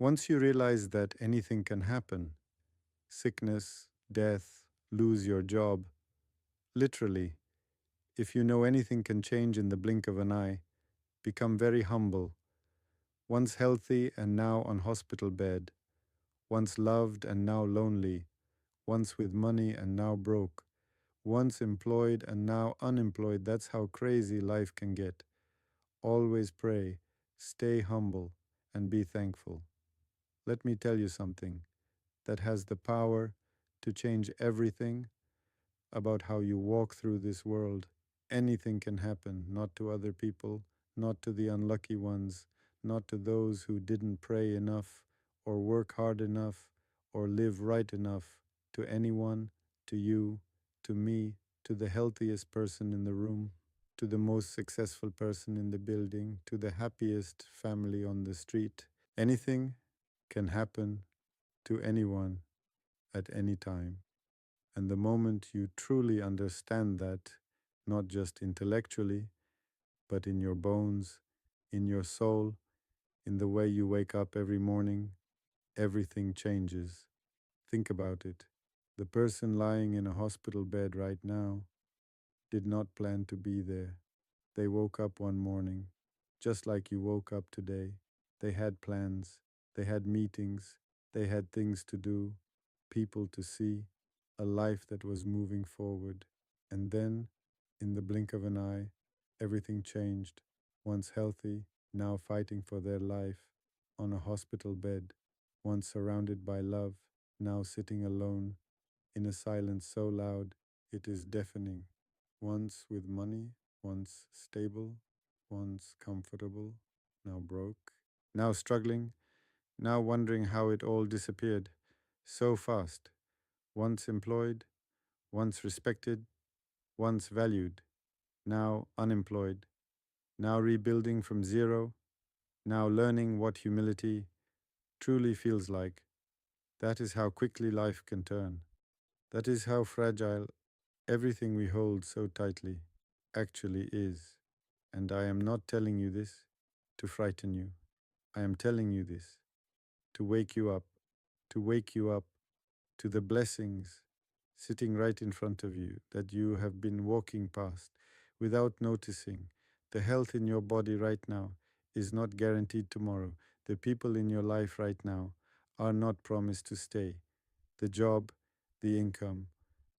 Once you realize that anything can happen, sickness, death, lose your job, literally, if you know anything can change in the blink of an eye, become very humble, once healthy and now on hospital bed, once loved and now lonely, once with money and now broke, once employed and now unemployed. That's how crazy life can get. Always pray, stay humble, and be thankful. Let me tell you something that has the power to change everything about how you walk through this world. Anything can happen, not to other people, not to the unlucky ones, not to those who didn't pray enough, or work hard enough, or live right enough, to anyone, to you, to me, to the healthiest person in the room, to the most successful person in the building, to the happiest family on the street. Anything can happen to anyone at any time. And the moment you truly understand that, not just intellectually, but in your bones, in your soul, in the way you wake up every morning, everything changes. Think about it. The person lying in a hospital bed right now did not plan to be there. They woke up one morning, just like you woke up today. They had plans, they had meetings, they had things to do, people to see, a life that was moving forward. And then, in the blink of an eye, everything changed. Once healthy, now fighting for their life, on a hospital bed, once surrounded by love, now sitting alone, in a silence so loud it is deafening. Once with money, once stable, once comfortable, now broke, now struggling, now wondering how it all disappeared so fast. Once employed, once respected, once valued, now unemployed, now rebuilding from zero, now learning what humility truly feels like. That is how quickly life can turn. That is how fragile everything we hold so tightly actually is. And I am not telling you this to frighten you. I am telling you this to wake you up, to wake you up to the blessings sitting right in front of you that you have been walking past without noticing. The health in your body right now is not guaranteed tomorrow. The people in your life right now are not promised to stay. The job, the income,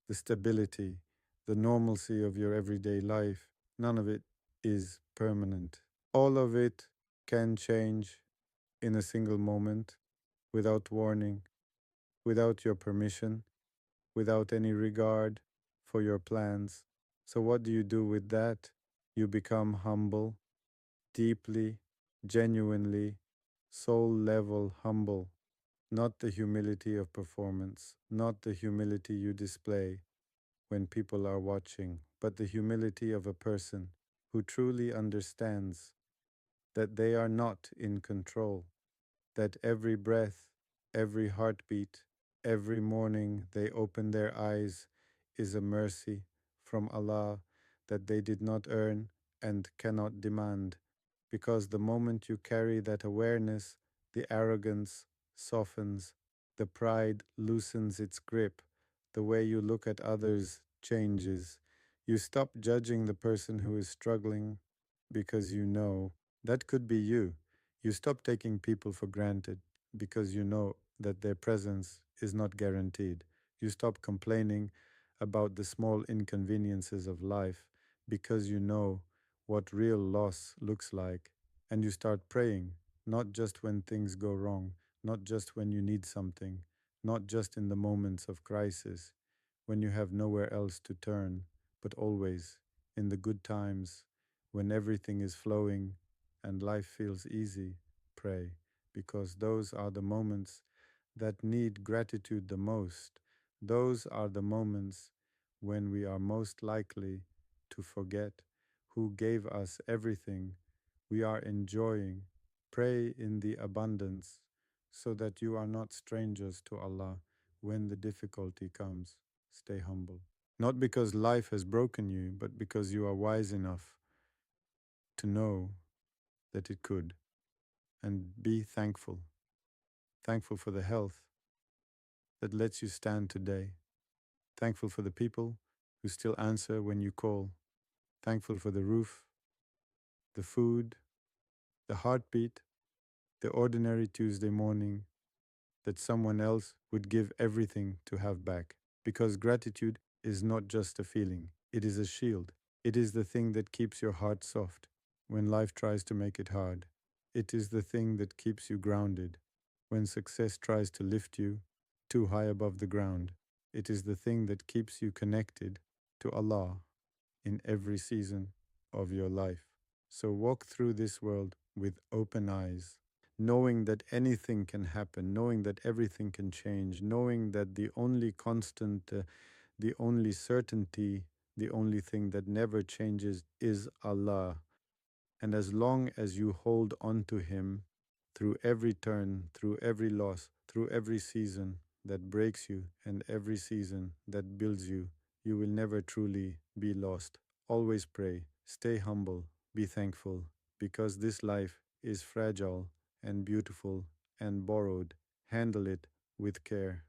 the stability, the normalcy of your everyday life, none of it is permanent. All of it can change in a single moment, without warning, without your permission, without any regard for your plans. So, what do you do with that? You become humble, deeply, genuinely, soul level humble. Not the humility of performance, not the humility you display when people are watching, but the humility of a person who truly understands that they are not in control, that every breath, every heartbeat, every morning they open their eyes is a mercy from Allah that they did not earn and cannot demand. Because the moment you carry that awareness, the arrogance softens, the pride loosens its grip, the way you look at others changes. You stop judging the person who is struggling because you know that could be you. You stop taking people for granted because you know that their presence is not guaranteed. You stop complaining about the small inconveniences of life because you know what real loss looks like. And you start praying, not just when things go wrong, not just when you need something, not just in the moments of crisis, when you have nowhere else to turn, but always in the good times, when everything is flowing and life feels easy. Pray, because those are the moments that need gratitude the most. Those are the moments when we are most likely to forget who gave us everything we are enjoying. Pray in the abundance so that you are not strangers to Allah when the difficulty comes. Stay humble. Not because life has broken you, but because you are wise enough to know that it could. And be thankful. thankful for the health that lets you stand today, thankful for the people who still answer when you call, thankful for the roof, the food, the heartbeat, the ordinary Tuesday morning that someone else would give everything to have back. Because gratitude is not just a feeling, it is a shield. It is the thing that keeps your heart soft when life tries to make it hard. It is the thing that keeps you grounded when success tries to lift you too high above the ground. It is the thing that keeps you connected to Allah in every season of your life. So walk through this world with open eyes, knowing that anything can happen, knowing that everything can change, knowing that the only constant, the only certainty, the only thing that never changes is Allah. And as long as you hold on to Him through every turn, through every loss, through every season that breaks you and every season that builds you, you will never truly be lost. Always pray, stay humble, be thankful, because this life is fragile and beautiful and borrowed. Handle it with care.